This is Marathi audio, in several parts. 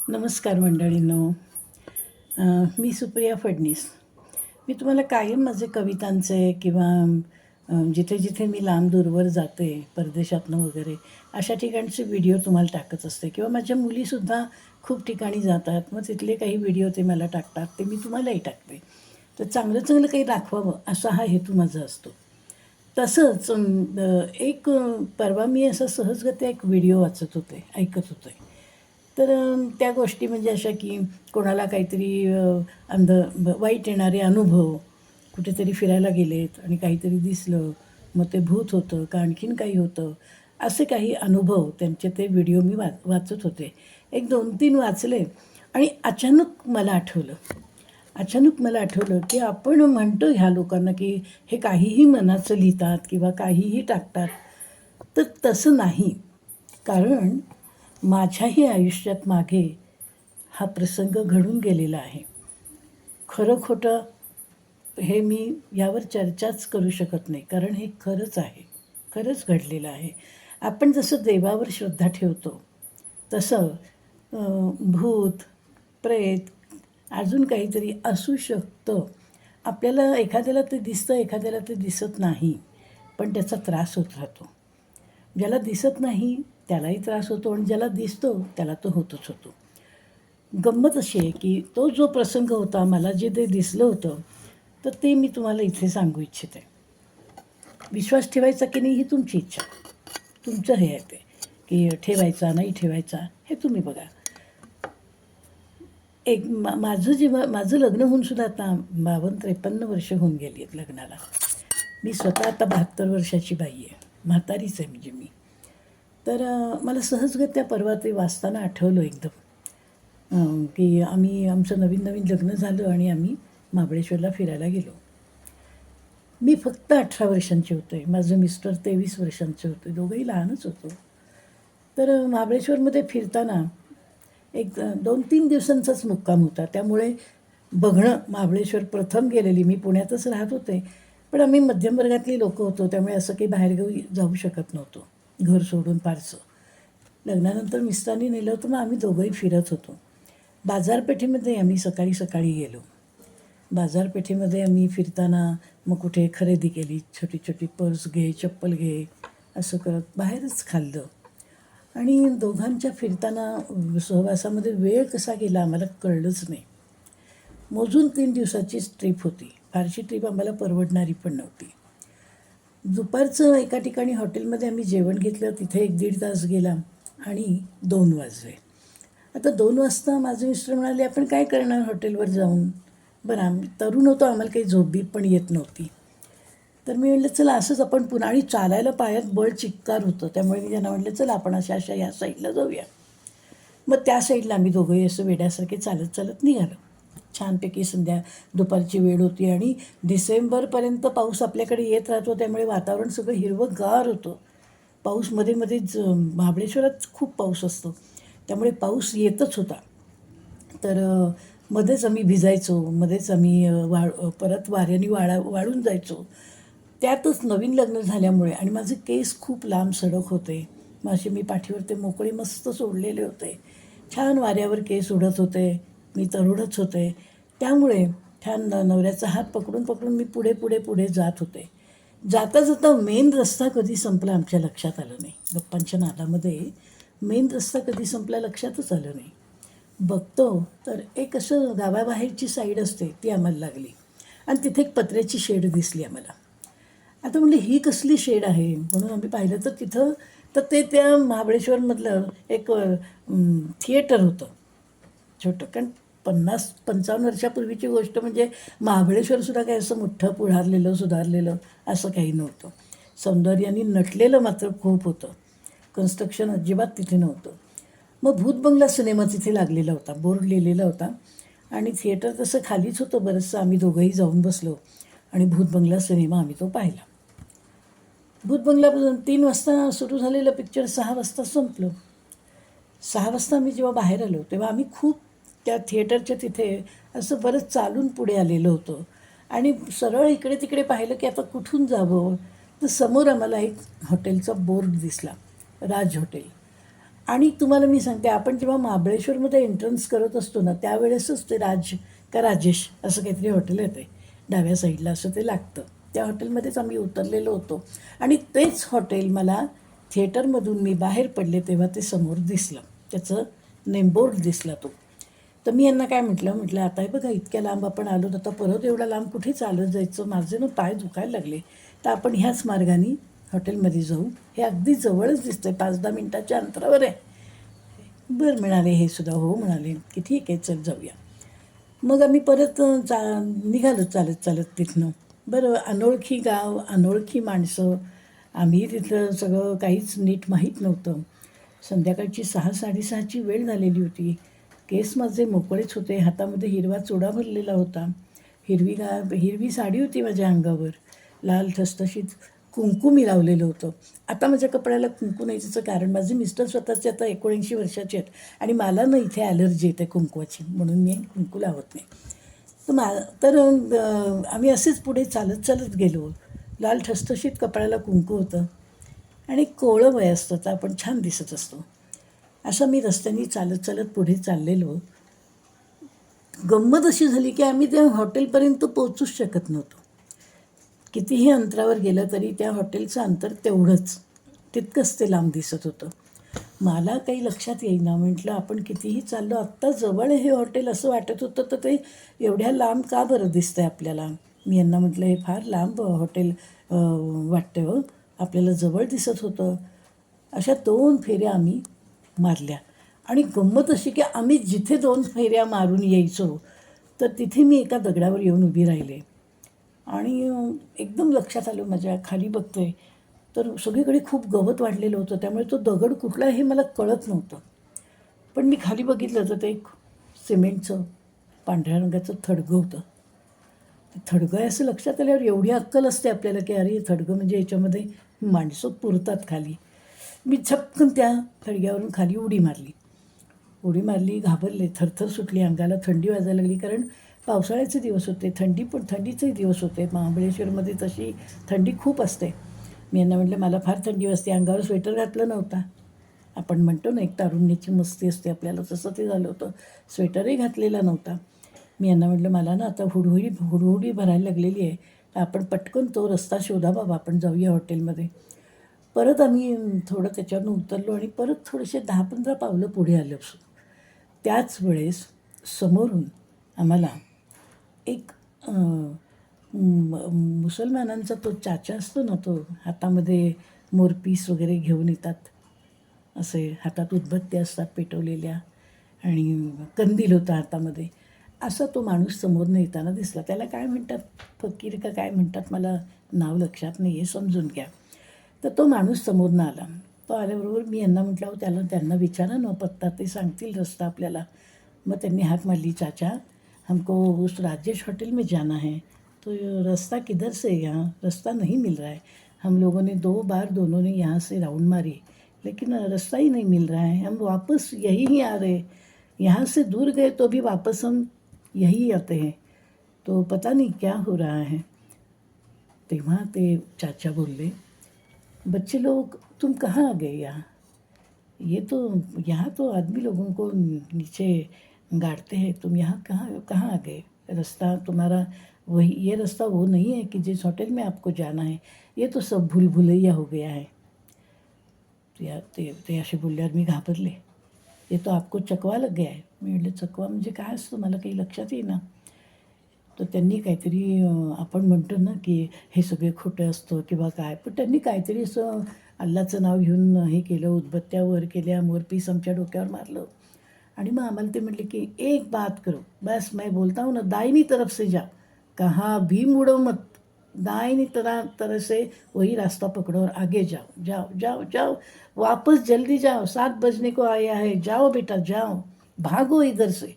नमस्कार मंडळींनो. मी सुप्रिया फडणीस. मी तुम्हाला कायम माझे कवितांचे किंवा जिथे जिथे मी लांब दूरवर जाते परदेशातनं वगैरे अशा ठिकाणचे व्हिडिओ तुम्हाला टाकत असते किंवा माझ्या मुलीसुद्धा खूप ठिकाणी जातात, मग तिथले काही व्हिडिओ ते मला टाकतात, ते मी तुम्हालाही टाकते. तर चांगलं चांगलं काही दाखवावं असा हा हेतू माझा असतो. तसंच परवा मी असं सहजगत्या एक व्हिडिओ वाचत होते, ऐकत होते. तर त्या गोष्टी म्हणजे अशा की कोणाला काहीतरी वाईट येणारे अनुभव, कुठेतरी फिरायला गेलेत आणि काहीतरी दिसलं, मग ते भूत होतं का आणखीन काही होतं, असे काही अनुभव त्यांचे ते व्हिडिओ मी वाचत होते. एक 2-3 वाचले आणि अचानक मला आठवलं की आपण म्हणतो ह्या लोकांना की हे काहीही मनाचं लिहितात किंवा काहीही टाकतात. तर तसं नाही. कारण माझ्याही आयुष्यात मागे हा प्रसंग घडून गेलेला आहे. खरं खोटं हे मी यावर चर्चाच करू शकत नाही, कारण हे खरंच आहे. खरंच घडलेलं आहे. आपण जसं देवावर श्रद्धा ठेवतो, तसं भूत, प्रेत, अजून काहीतरी असू शकतं. आपल्याला एखाद्याला ते दिसतं, एखाद्याला ते दिसत नाही, पण त्याचा त्रास होत राहतो. ज्याला दिसत नाही त्यालाही त्रास होतो आणि ज्याला दिसतो त्याला तो होतच होतो. गंमत अशी आहे की तो जो प्रसंग होता, मला जे ते दिसलं होतं, तर ते मी तुम्हाला इथे सांगू इच्छिते. विश्वास ठेवायचा की नाही ही तुमची इच्छा, तुमचं हे आहे ते, की ठेवायचा नाही ठेवायचा हे तुम्ही बघा. माझं लग्न होऊन सुद्धा आता 52-53 वर्ष होऊन गेली आहेत लग्नाला. मी स्वतः आता 72 वर्षाची बाई आहे, म्हातारीच आहे म्हणजे मी. तर मला सहजगत्या परवा ते वाचताना आठवलं एकदम, की आमचं नवीन नवीन लग्न झालं आणि आम्ही महाबळेश्वरला फिरायला गेलो. मी फक्त 18 वर्षांचे होते, माझं मिस्टर 23 वर्षांचे होते, दोघंही लहानच होतो. तर महाबळेश्वरमध्ये फिरताना एक 2-3 दिवसांचाच मुक्काम होता. त्यामुळे बघणं, महाबळेश्वर प्रथम गेलेली, मी पुण्यातच राहत होते, पण आम्ही मध्यमवर्गातली लोकं होतो, त्यामुळे असं काही बाहेरगावी जाऊ शकत नव्हतो घर सोडून फारसं. लग्नानंतर मिस्टरांनी नेलं होतं, मग आम्ही दोघंही फिरत होतो. बाजारपेठेमध्ये आम्ही सकाळी सकाळी गेलो. बाजारपेठेमध्ये आम्ही फिरताना मग कुठे खरेदी केली, छोटी छोटी पर्स घे, चप्पल घे, असं करत बाहेरच खाल्लं. आणि दोघांच्या फिरताना सहवासामध्ये वेळ कसा गेला आम्हाला कळलंच नाही. मोजून 3 दिवसाचीच ट्रिप होती, फारशी ट्रिप आम्हाला परवडणारी पण नव्हती. दुपारचं एका ठिकाणी हॉटेलमध्ये आम्ही जेवण घेतलं, तिथे 1-1.5 तास गेला आणि 2 वाजले. आता 2 वाजता माझे मिस्टर म्हणाले, आपण काय करणार हॉटेलवर जाऊन. बरं, आम्ही तरुण होतो, आम्हाला काही झोपबीप पण येत नव्हती. तर मी म्हटलं चला असंच आपण पुन्हा, आणि चालायला पायात बळ चिक्कार होतं, त्यामुळे मी त्यांना म्हटलं चला आपण अशा अशा या साईडला जाऊया. मग त्या साईडला आम्ही दोघंही असं वेड्यासारखे चालत चालत निघालो. छानपैकी दुपारची वेळ होती आणि डिसेंबरपर्यंत पाऊस आपल्याकडे येत राहतो, त्यामुळे वातावरण सगळं हिरवंगार होतं. पाऊस मध्ये मध्येच महाबळेश्वरात खूप पाऊस असतो, त्यामुळे पाऊस येतच होता. तर मध्येच आम्ही भिजायचो, मध्येच आम्ही परत वाऱ्याने वाळून जायचो. त्यातच नवीन लग्न झाल्यामुळे आणि माझे केस खूप लांब सडक होते, मग असे मी पाठीवर ते मोकळे मस्त सोडलेले होते. छान वाऱ्यावर केस उडत होते, मी तरुणच होते. त्यामुळे छान नवऱ्याचा हात पकडून पकडून मी पुढे पुढे पुढे जात होते. जाता जाता मेन रस्ता कधी संपला आमच्या लक्षात आलं नाही. गप्पांच्या नादामध्ये मेन रस्ता कधी संपला लक्षातच आलं नाही. बघतो तर एक असं गावाबाहेरची साईड असते ती आम्हाला लागली आणि तिथे एक पत्र्याची शेड दिसली आम्हाला. आता म्हणलं ही कसली शेड आहे, म्हणून आम्ही पाहिलं तर तिथं तर त्या महाबळेश्वरमधलं एक थिएटर होतं छोटं. कारण 50-55 वर्षापूर्वीची गोष्ट म्हणजे महाबळेश्वरसुद्धा काही असं मोठं सुधारलेलं असं काही नव्हतं. सौंदर्याने नटलेलं मात्र खूप होतं, कन्स्ट्रक्शन अजिबात तिथे नव्हतं. मग भूतबंगला सिनेमा तिथे लागलेला होता, बोर्ड लिहिलेला होता आणि थिएटर तसं खालीच होतं बरंचसं. आम्ही दोघंही जाऊन बसलो आणि भूतबंगला सिनेमा आम्ही तो पाहिला. भूतबंगला 3 वाजता सुरू झालेलं पिक्चर 6 वाजता संपलं. 6 वाजता आम्ही जेव्हा बाहेर आलो तेव्हा आम्ही खूप त्या थिएटरच्या तिथे असं बरंच चालून पुढे आलेलो होतो आणि सरळ इकडे तिकडे पाहिलं की आता कुठून जावं. तर समोर आम्हाला एक हॉटेलचा बोर्ड दिसला, राज हॉटेल. आणि तुम्हाला मी सांगते, आपण जेव्हा महाबळेश्वरमध्ये एंट्रन्स करत असतो ना, त्यावेळेसच ते राजेश असं काहीतरी हॉटेल आहे, ते डाव्या साईडला असं ते लागतं. त्या हॉटेलमध्येच आम्ही उतरलेलो होतो आणि तेच हॉटेल मला थिएटरमधून मी बाहेर पडले तेव्हा ते समोर दिसलं. त्याचं नेमबोर्ड दिसला तो. तर मी यांना काय म्हटलं, आता हे बघा इतक्या लांब आपण आलो, आता परत एवढा लांब कुठे चालत जायचं, माझे ना पाय दुखायला लागले, तर आपण ह्याच मार्गाने हॉटेलमध्ये जाऊ, हे अगदी जवळच दिसतंय, 5-10 मिनटाच्या अंतरावर आहे. बरं म्हणाले हे सुद्धा, हो म्हणाले की ठीक आहे चल जाऊया. मग आम्ही परत निघालो चालत चालत तिथनं. बरं, अनोळखी गाव, अनोळखी माणसं, आम्ही तिथलं सगळं काहीच नीट माहीत नव्हतं. संध्याकाळची 6-6:30ची वेळ झालेली होती. केस माझे मोकळेच होते, हातामध्ये हिरवा चुडा भरलेला होता, हिरवी साडी होती माझ्या अंगावर, लाल ठसठशीत कुंकू मी लावलेलं होतं. आता माझ्या कपड्याला कुंकू नाही, त्याचं कारण माझे मिस्टर स्वतःचे आता 79 वर्षाचे आहेत आणि मला ना इथे ॲलर्जी येते कुंकवाची, म्हणून मी कुंकू लावत नाही. आम्ही असेच पुढे चालत चालत गेलो. लाल ठसठशीत कपड्याला कुंकू होतं आणि कोवळं वय असतं, तर आपण छान दिसत असतो. असं मी रस्त्याने चालत चालत पुढे चाललेलो. गंमत अशी झाली की आम्ही त्या हॉटेलपर्यंत पोचूच शकत नव्हतो. कितीही अंतरावर गेलं तरी त्या हॉटेलचं अंतर तेवढंच, तितकंच ते लांब दिसत होतं. मला काही लक्षात येईना, म्हटलं आपण कितीही चाललो, आत्ता जवळ हे हॉटेल असं वाटत होतं, तर ते एवढ्या लांब का बरं दिसतं आहे आपल्याला. मी यांना म्हटलं हे फार लांब हॉटेल वाटतं हो, आपल्याला जवळ दिसत होतं. अशा 2 फेऱ्या आम्ही मारल्या आणि गंमत अशी की आम्ही जिथे 2 फेऱ्या मारून यायचो, तर तिथे मी एका दगडावर येऊन उभी राहिले आणि एकदम लक्षात आलं माझ्या, खाली बघतोय तर सगळीकडे खूप गवत वाढलेलं होतं, त्यामुळे तो दगड कुठला हे मला कळत नव्हतं. पण मी खाली बघितलं तर ते एक सिमेंटचं पांढऱ्या रंगाचं थडगं होतं. ते थडगं आहे असं लक्षात आल्यावर एवढी अक्कल असते आपल्याला की अरे थडगं म्हणजे याच्यामध्ये माणसं पुरतात खाली. मी झपकन त्या थडग्यावरून खाली उडी मारली, घाबरले, थरथर सुटली अंगाला, थंडी वाजायला लागली, कारण पावसाळ्याचे दिवस होते, थंडीचेही दिवस होते. महाबळेश्वरमध्ये तशी थंडी खूप असते. मी यांना म्हटलं मला फार थंडी वाजते, अंगावर स्वेटर घातलं नव्हता. आपण म्हणतो ना एक तारुण्याची मस्ती असते आपल्याला, तसं ते झालं होतं. स्वेटरही घातलेला नव्हता. मी यांना म्हटलं मला ना आता हुडहुडी भरायला लागलेली आहे, तर आपण पटकन तो रस्ता शोधा बाबा, आपण जाऊया हॉटेलमध्ये. परत आम्ही थोडं त्याच्यावरून उतरलो आणि परत थोडेसे 10-15 पावलं पुढे आलो. त्याच वेळेस समोरून आम्हाला एक मुसलमानांचा तो चाचा असतो ना, तो हातामध्ये मोरपीस वगैरे घेऊन येतात, असे हातात उदबत्त्या असतात पेटवलेल्या आणि कंदील होता हातामध्ये, असा तो माणूस समोरनं येताना दिसला. त्याला काय म्हणतात, फकीर का काय म्हणतात, मला नाव लक्षात नाही आहे, समजून घ्या. तर तो माणूस समोरनं आला. तो आल्याबरोबर मी यांना म्हटलं हो त्यांना विचारा ना पत्ता, ते सांगतील रस्ता आपल्याला. मग त्यांनी हाक मारली, चाचा हमको उस राजेश होटल में जाना है, तो रास्ता किधर से है, यहाँ रास्ता नहीं मिल रहा है, हम लोगों ने 2 बार दोनों ने यहाँ से राउंड मारी लेकिन रास्ता ही नहीं मिल रहा है, हम वापस यही ही आ रहे, यहाँ से दूर गए तो भी वापस हम यही आते हैं, तो पता नहीं क्या हो रहा है. तेव्हा ते चाचा बोलले, बच्चे लोग तुम कहाँ आ गए यहाँ, ये तो यहाँ तो आदमी लोगों को नीचे गाड़ते हैं, तुम यहाँ कहाँ कहाँ आ गए, रास्ता तुम्हारा वही, ये रास्ता वो नहीं है कि जिस होटल में आपको जाना है, ये तो सब भूल भुलैया हो गया है. ते असे बोलल्यावर मी घाबरले. ये तो आपको चकवा लग गया है. मी म्हटलं चकवा म्हणजे काय असतं, मला काही लक्षात येईना. तर त्यांनी काहीतरी आपण म्हणतो ना की हे सगळे खोटं असतं किंवा काय, पण त्यांनी काहीतरी असं अल्लाचं नाव घेऊन हे केलं, उदबत्त्या वर केल्या, मोरपीस आमच्या डोक्यावर मारलं आणि मग आम्हाला ते म्हटले की एक बात करो, बस मैं बोलता हूँ ना दाहिनी तरफ से जा, कहाँ भी मुड़ो मत, दाहिनी तरह से वही रास्ता पकड़ो और आगे जाओ, जाओ जाओ जाओ, वापस जल्दी जाओ, 7 बजने को आया है, जाओ बेटा जाओ, भागो इधर से.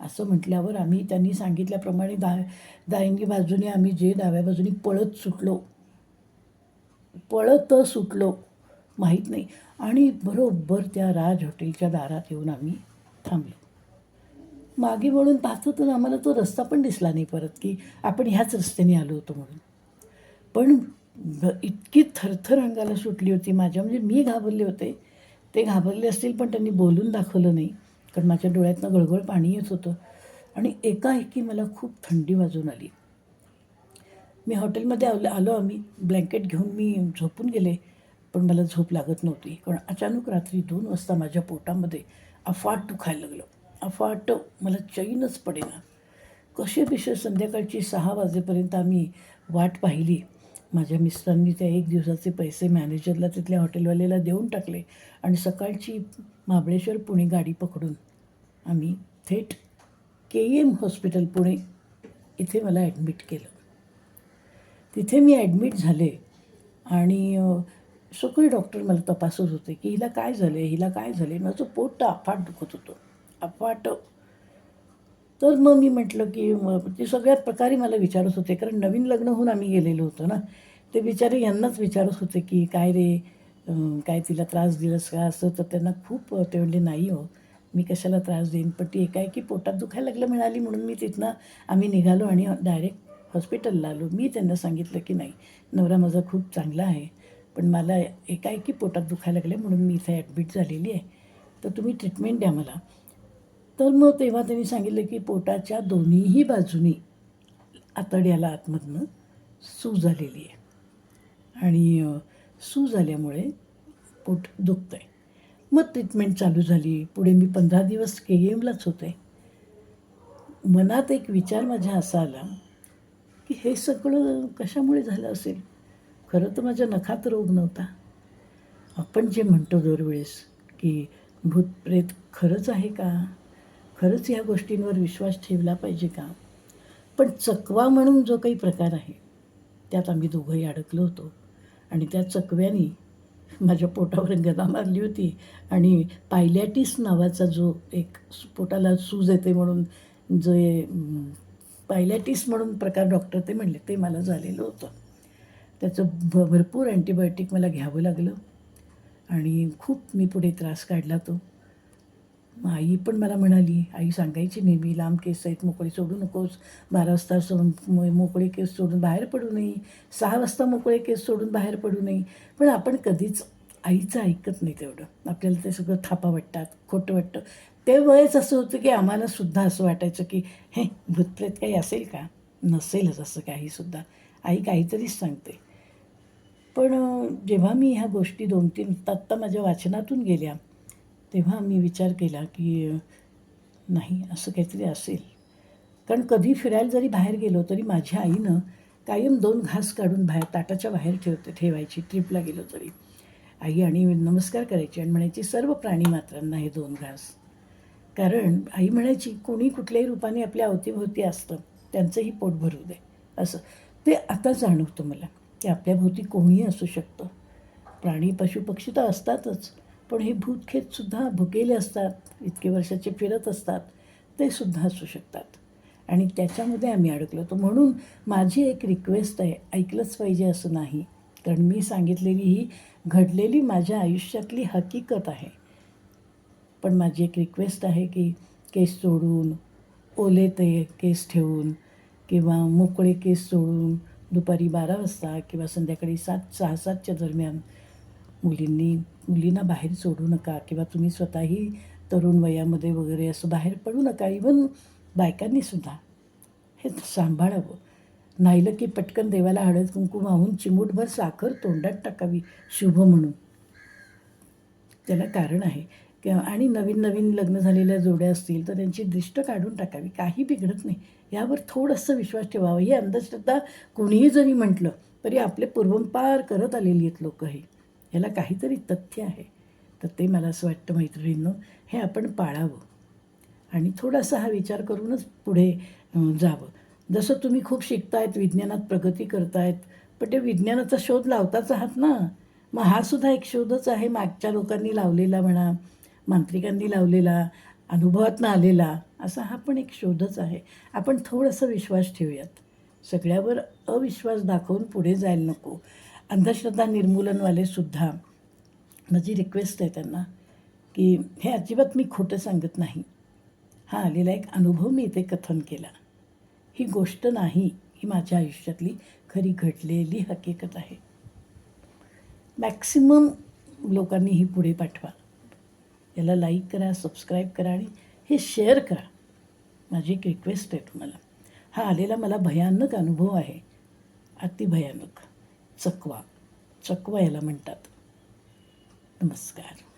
असं म्हटल्यावर आम्ही त्यांनी सांगितल्याप्रमाणे दाहिनी बाजूने आम्ही जे डाव्या बाजूने पळत सुटलो माहीत नाही, आणि बरोबर त्या राज हॉटेलच्या दारात येऊन आम्ही थांबलो. मागे वळून पाहतो तर आम्हाला तो रस्ता पण दिसला नाही परत, की आपण ह्याच रस्त्याने आलो होतो म्हणून. पण इतकी थरथर अंगाला सुटली होती माझ्या, म्हणजे मी घाबरले होते, ते घाबरले असतील, पण त्यांनी बोलून दाखवलं नाही, कारण माझ्या डोळ्यातनं गळगळ पाणी येत होतं. आणि एकाएकी मला खूप थंडी वाजून आली. मी हॉटेलमध्ये आलो आम्ही, ब्लँकेट घेऊन मी झोपून गेले, पण मला झोप लागत नव्हती. कारण अचानक रात्री 2 वाजता माझ्या पोटामध्ये अफाट दुखायला लागलं. अफाट, मला चैनच पडेना. कसेबसे संध्याकाळची 6 वाजेपर्यंत आम्ही वाट पाहिली. माझ्या मिस्टरांनी त्या 1 दिवसाचे पैसे मॅनेजरला, तिथल्या हॉटेलवाल्याला देऊन टाकले आणि सकाळची महाबळेश्वर पुणे गाडी पकडून आम्ही थेट KEM हॉस्पिटल पुणे इथे मला ॲडमिट केलं. तिथे मी ॲडमिट झाले आणि सगळे डॉक्टर मला तपासत होते की हिला काय झालं आहे, हिला काय झालं आहे. माझं पोट तर अफाट दुखत होतं, अफाट. तर मग मी म्हटलं की ते सगळ्याच प्रकारे मला विचारत होते, कारण नवीन लग्न होऊन आम्ही गेलेलो होतो ना. ते बिचारे यांनाच विचारत होते की काय रे, काय तिला त्रास दिलास का असं. तर त्यांना खूप ते म्हणले नाही हो, मी कशाला त्रास देईन. पण ती एकाएकी पोटात दुखायला लागलं म्हणाली, म्हणून मी तिथनं आम्ही निघालो आणि डायरेक्ट हॉस्पिटलला आलो. मी त्यांना सांगितलं की नाही, नवरा माझा खूप चांगला आहे, पण मला एकाएकी पोटात दुखायला लागलं म्हणून मी इथे ॲडमिट झालेली आहे, तर तुम्ही ट्रीटमेंट द्या मला. तर मग तेव्हा त्यांनी सांगितलं की पोटाच्या दोन्हीही बाजूनी आतड्याला आतमधनं सूज आलेली आहे आणि सूज आल्यामुळे पोट दुखतं आहे. मग ट्रीटमेंट चालू झाली. पुढे मी 15 दिवस KEMलाच होते. मनात एक विचार माझ्या असा आला की हे सगळं कशामुळे झालं असेल. खरं तर माझ्या नखात रोग नव्हता. आपण जे म्हणतो दरवेळेस की भूतप्रेत खरंच आहे का, खरंच ह्या गोष्टींवर विश्वास ठेवला पाहिजे का. पण चकवा म्हणून जो काही प्रकार आहे, त्यात आम्ही दोघंही अडकलो होतो आणि त्या चकव्याने माझ्या पोटावर गदा मारली होती आणि पायलॅटिस नावाचा जो एक पोटाला सूज येते म्हणून, जे पायलॅटिस म्हणून प्रकार डॉक्टर ते म्हणले, ते मला झालेलं होतं. त्याचं भरपूर अँटीबायोटिक मला घ्यावं लागलं आणि खूप मी पुढे त्रास काढला तो. मग आई पण मला म्हणाली, आई सांगायची नेहमी, लांब केस आहेत, मोकळे सोडू नकोस, 12 वाजता मोकळे केस सोडून बाहेर पडू नये, 6 वाजता मोकळे केस सोडून बाहेर पडू नये. पण आपण कधीच आईचं ऐकत नाही तेवढं. आपल्याला ते सगळं थापा वाटतात, खोटं वाटतं. ते वयच असं होतं की आम्हालासुद्धा असं वाटायचं की हे भूतप्रेत काही असेल का, नसेलच असं काहीसुद्धा, आई काहीतरीच सांगते. पण जेव्हा मी ह्या गोष्टी 2-3 आत्ता माझ्या वाचनातून गेल्या, तेव्हा मी विचार केला की नाही, असं काहीतरी असेल. कारण कधी फिरायला जरी बाहेर गेलो तरी माझ्या आईनं कायम 2 घास काढून बाहेर ताटाच्या बाहेर ठेवायची. ट्रिपला गेलो तरी आई आणि नमस्कार करायची आणि म्हणायची सर्व प्राणीमात्रांना हे 2 घास. कारण आई म्हणायची कोणी कुठल्याही रूपाने आपल्या अवतीभोवती असतं, त्यांचंही पोट भरू दे असं. ते आता जाणवतं मला की आपल्याभोवती कोणीही असू शकतं. प्राणी, पशुपक्षी तर असतातच, पण हे भूतखेतसुद्धा भुकेले असतात, इतके वर्षाचे फिरत असतात, ते सुद्धा असू शकतात आणि त्याच्यामध्ये आम्ही अडकलो होतो. म्हणून माझी एक रिक्वेस्ट आहे, ऐकलंच पाहिजे असं नाही, कारण मी सांगितलेली ही घडलेली माझ्या आयुष्यातली हकीकत आहे. पण माझी एक रिक्वेस्ट आहे की केस सोडून, ओले ते केस ठेवून किंवा मोकळे केस सोडून दुपारी 12 वाजता किंवा संध्याकाळी 6-7च्या दरम्यान मुलींना बाहेर सोडू नका किंवा तुम्ही स्वतःही तरुण वयामध्ये वगैरे असं बाहेर पडू नका. इवन बायकांनीसुद्धा हे सांभाळावं. नाहीलं की पटकन देवाला हळद कुंकू वाहून चिमूटभर साखर तोंडात टाकावी शुभ म्हणून. त्याला कारण आहे आणि नवीन नवीन लग्न झालेल्या जोड्या असतील तर त्यांची दृष्ट काढून टाकावी, काही बिघडत नाही. यावर थोडंसं विश्वास ठेवावा. ही अंधश्रद्धा कोणीही जरी म्हटलं तरी आपले पूर्वंपार करत आलेली आहेत लोकं हे. ह्याला काहीतरी तथ्य आहे. तर ते मला असं वाटतं मैत्रिणींनो, हे आपण पाळावं आणि थोडासा हा विचार करूनच पुढे जावं. जसं तुम्ही खूप शिकतायत, विज्ञानात प्रगती करतायत, पण ते विज्ञानाचा शोध लावताच आहात ना. मग हा सुद्धा एक शोधच आहे, मागच्या लोकांनी लावलेला म्हणा, मांत्रिकांनी लावलेला, अनुभवातनं आलेला, असा हा पण एक शोधच आहे. आपण थोडंसं विश्वास ठेवूयात. सगळ्यावर अविश्वास दाखवून पुढे जायला नको. अंधश्रद्धा निर्मूलनवाले सुद्धा, माझी रिक्वेस्ट आहे त्यांना की हे अजिबात मी खोटं सांगत नाही. हा आलेला एक अनुभव मी इथे कथन केला. ही गोष्ट नाही, ही माझ्या आयुष्यातली खरी घडलेली हकीकत आहे. मॅक्सिमम लोकांनी ही पुढे पाठवा. याला लाईक करा, सबस्क्राईब करा आणि हे शेअर करा. माझी एक रिक्वेस्ट आहे तुम्हाला. हा आलेला मला भयानक अनुभव आहे, अतिभयानक. चकवा याला म्हणतात. नमस्कार.